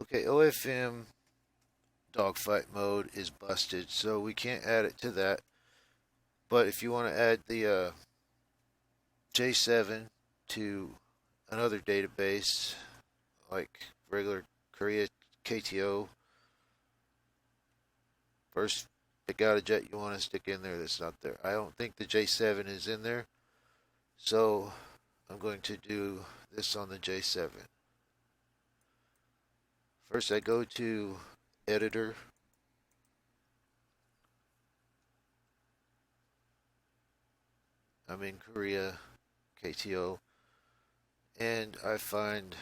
Okay, OFM dogfight mode is busted, so we can't add it to that. But if you want to add the J7 to another database, like regular Korea KTO, first pick out a jet you want to stick in there that's not there. I don't think the J7 is in there, so I'm going to do this on the J7. First, I go to Editor. I'm in Korea KTO, and I find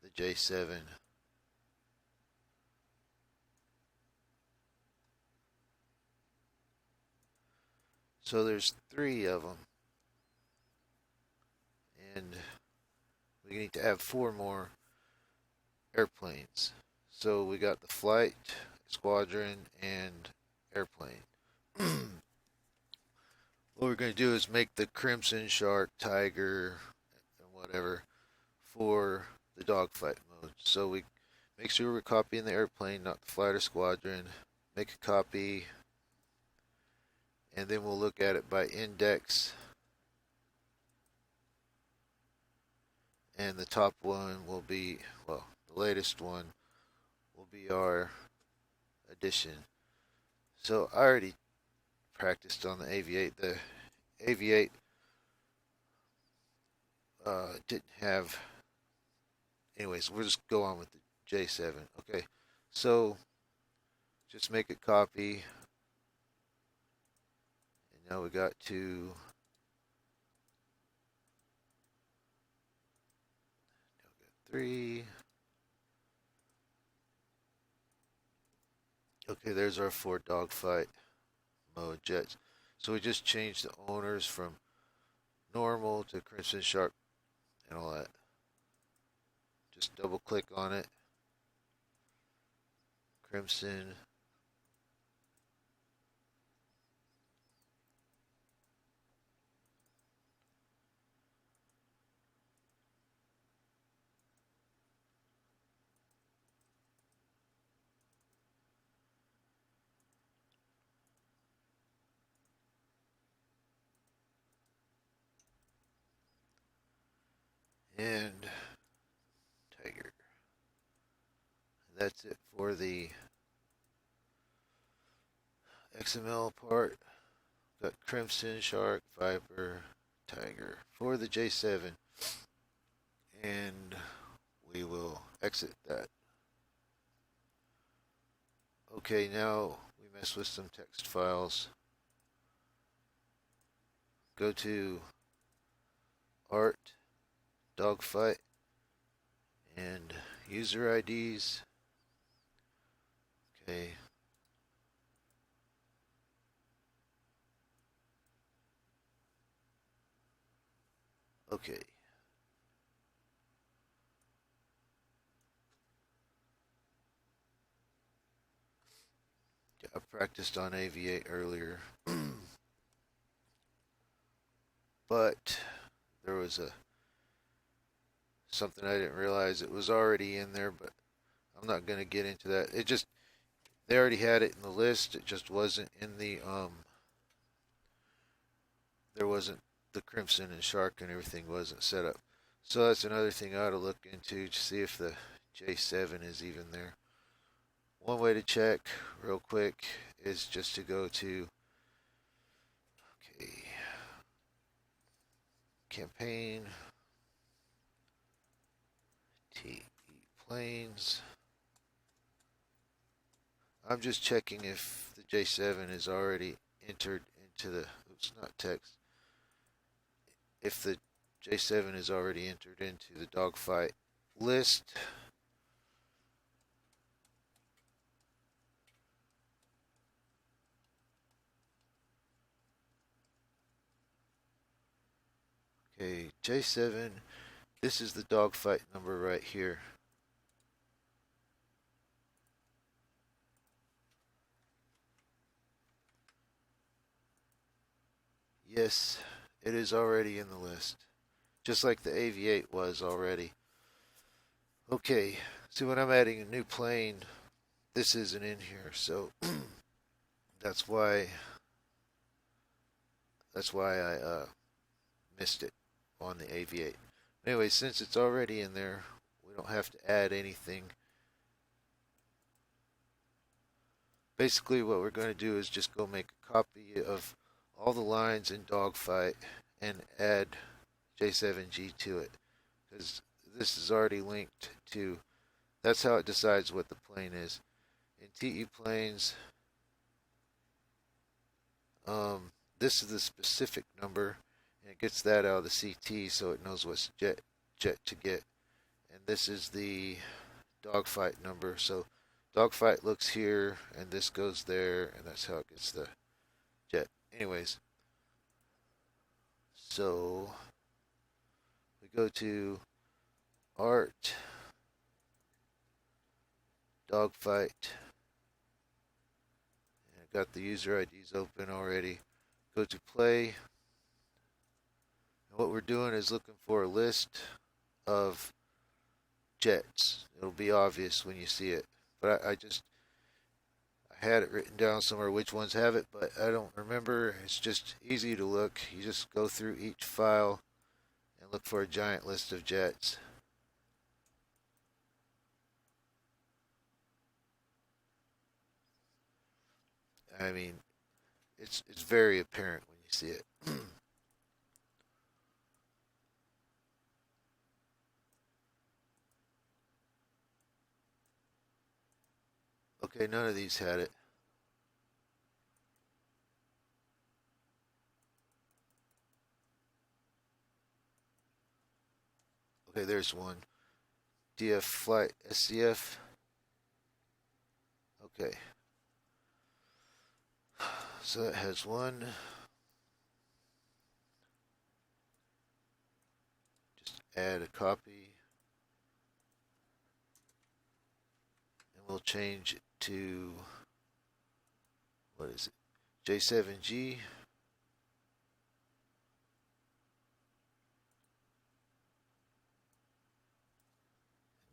the J7. So there's 3 of them, and we need to have 4 more airplanes. So we got the flight, squadron, and airplane. What we're going to do is make the Crimson Shark, Tiger, and whatever for the dogfight mode. So we make sure we're copying the airplane, not the flight or squadron. Make a copy, and then we'll look at it by index. And the top one will be, well, the latest one will be our addition. So I already practiced on the Aviate. The Aviate didn't have. Anyways, we'll just go on with the J7. Okay, so just make a copy. And now we got to 3. Okay, there's our 4 dogfight mode jets. So we just changed the owners from normal to Crimson Shark and all that. Just double click on it. Crimson. And Tiger. That's it for the XML part. Got Crimson, Shark, Viper, Tiger for the J7. And we will exit that. Okay, now we mess with some text files. Go to Art, Dogfight, and user IDs. Okay. Okay. I practiced on Aviate earlier. But there was something I didn't realize. It was already in there, but I'm not going to get into that. They already had it in the list. It just wasn't in the there wasn't the Crimson and Shark and everything wasn't set up. So that's another thing I ought to look into to see if the J7 is even there. One way to check real quick is just to go to campaign TE planes. I'm just checking if the J7 is already entered into the, oops, not text. If the J7 is already entered into the dogfight list. Okay, J7, this is the dogfight number right here. Yes, it is already in the list, just like the Aviate was already. Okay, See, when I'm adding a new plane, this isn't in here, so that's why I missed it on the AV8. Anyway, since it's already in there, we don't have to add anything. Basically, what we're going to do is just go make a copy of all the lines in Dogfight and add J7G to it, because this is already linked to. That's how it decides what the plane is. In TE planes, this is the specific number, and it gets that out of the CT, so it knows what's jet to get. And this is the Dogfight number. So Dogfight looks here, and this goes there, and that's how it gets the jet. Anyways, so we go to Art, Dogfight, and I got the user IDs open already. Go to Play, and what we're doing is looking for a list of jets. It'll be obvious when you see it, but I had it written down somewhere which ones have it, but I don't remember. It's just easy to look. You just go through each file and look for a giant list of jets. I mean, it's very apparent when you see it. Okay, none of these had it. Okay, there's one. DF Flight SCF. Okay. So that has one. Just add a copy. And we'll change it to, what is it? J7G.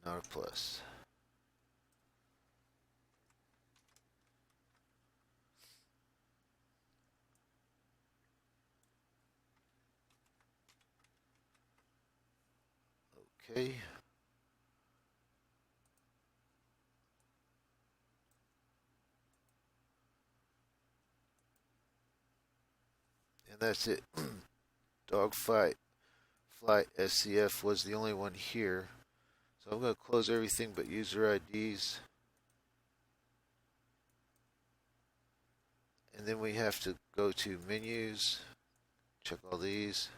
Not a plus. Okay. And that's it. Dogfight Flight SCF was the only one here. So I'm going to close everything but user IDs. And then we have to go to menus, check all these.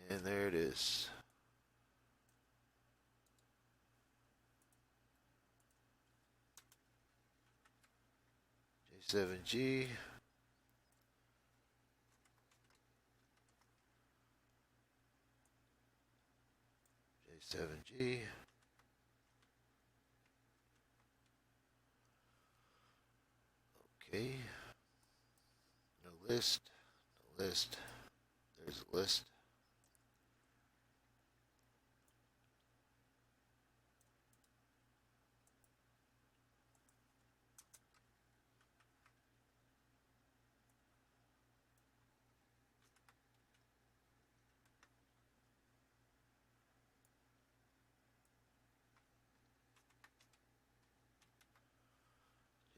And there it is. J7G. J7G. Okay. No list. No list. There's a list.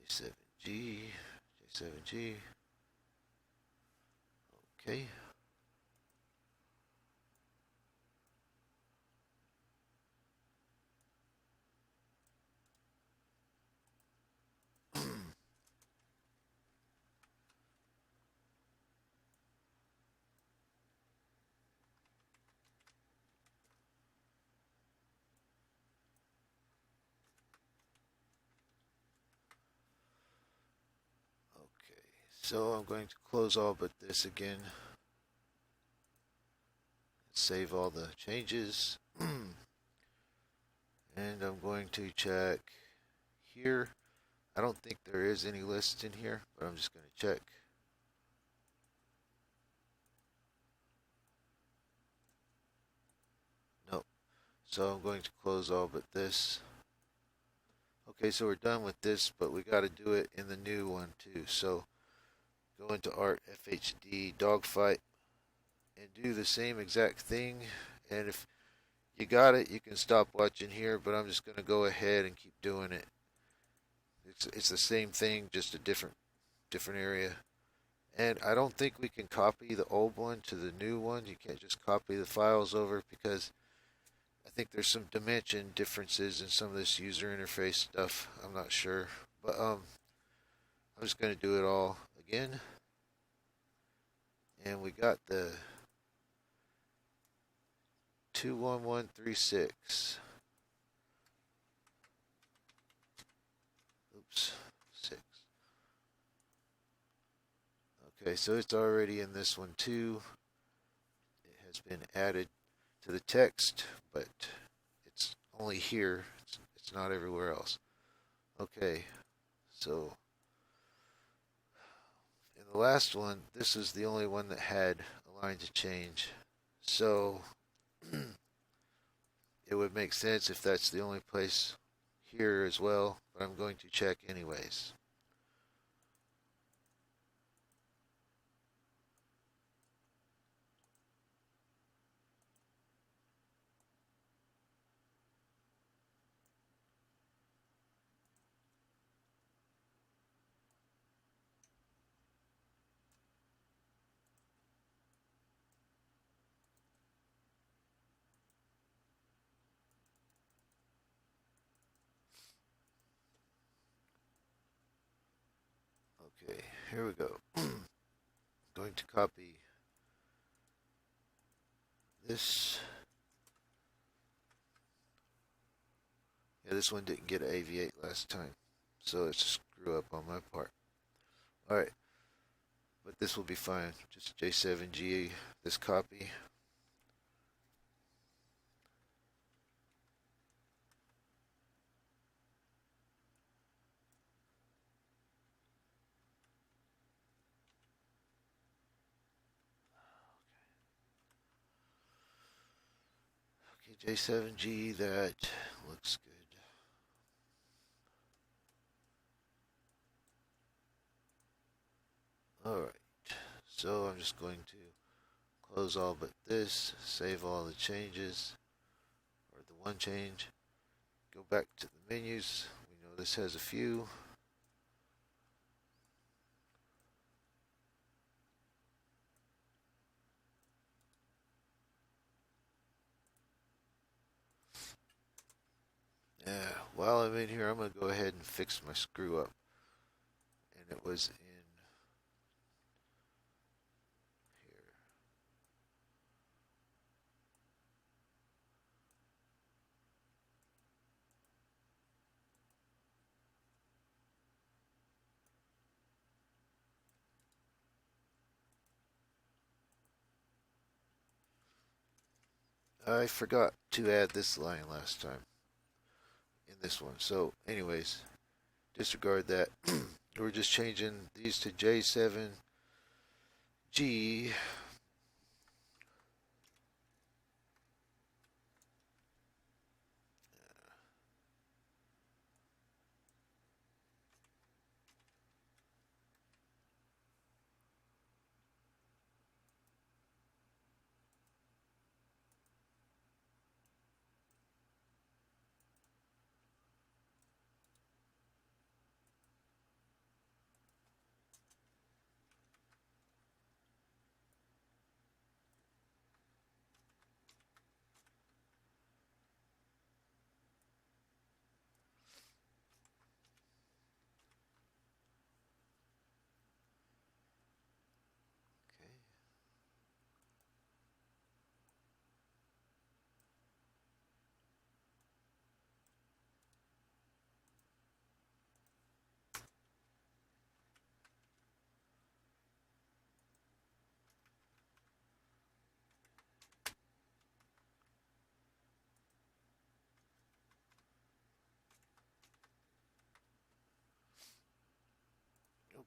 J7G. J7G. Okay. So I'm going to close all but this again. Save all the changes. And I'm going to check here. I don't think there is any lists in here, but I'm just going to check. So I'm going to close all but this. Okay, so we're done with this, but we got to do it in the new one too. So go into Art FHD Dogfight and do the same exact thing. And if you got it, you can stop watching here, but I'm just going to go ahead and keep doing it. It's the same thing, just a different area. And I don't think we can copy the old one to the new one. You can't just copy the files over because I think there's some dimension differences in some of this user interface stuff. I'm not sure. But I'm just going to do it all again. And we got the 21136. Oops, 6. Okay, so it's already in this one too. It has been added to the text, but it's only here. It's not everywhere else. Okay, so in the last one, this is the only one that had a line to change. So it would make sense if that's the only place here as well, but I'm going to check anyways. Okay, here we go. Going to copy this. Yeah, this one didn't get an AV8 last time, so it's a screw up on my part. Alright, but this will be fine. Just J7G, this copy. Okay, J7G, that looks good. Alright, so I'm just going to close all but this, save all the changes, or the one change, go back to the menus. We know this has a few. Yeah, while I'm in here, I'm going to go ahead and fix my screw up. And it was in here. I forgot to add this line last time in this one. So, anyways, disregard that. We're just changing these to J7G.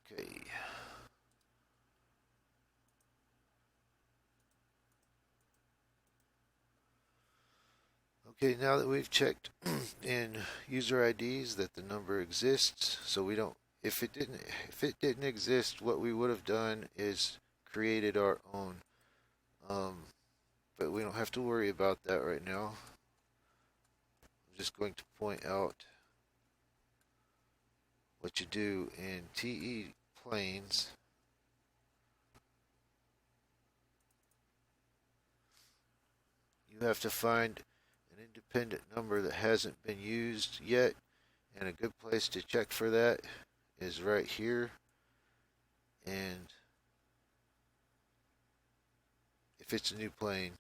Okay. Okay, now that we've checked in user IDs that the number exists, so we don't, if it didn't exist, what we would have done is created our own. Um, but we don't have to worry about that right now. I'm just going to point out what you do in TE planes. You have to find an independent number that hasn't been used yet, and a good place to check for that is right here. And if it's a new plane,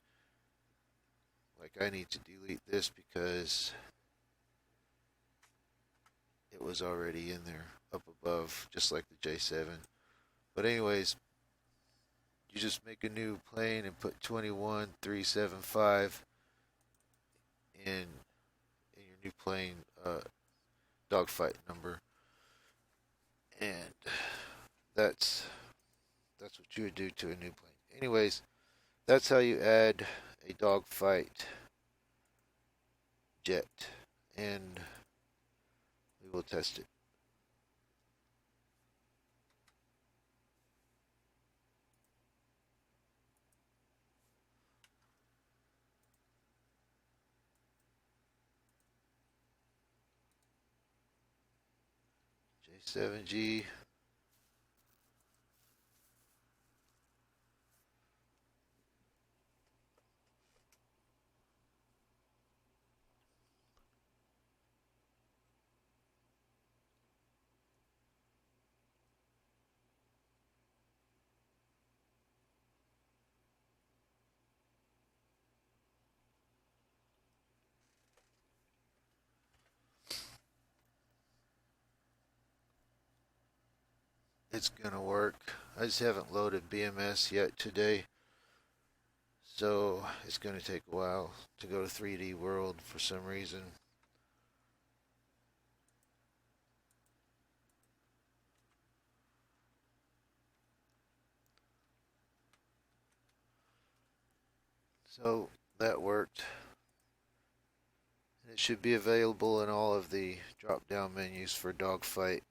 like I need to delete this because it was already in there up above, just like the J7. But anyways, you just make a new plane and put 21375 in your new plane dogfight number, and that's what you would do to a new plane. Anyways, that's how you add a dogfight jet, and we will test it. J7G. It's gonna work. I just haven't loaded BMS yet today, so it's gonna take a while to go to 3D World for some reason. So that worked. It should be available in all of the drop down menus for Dogfight.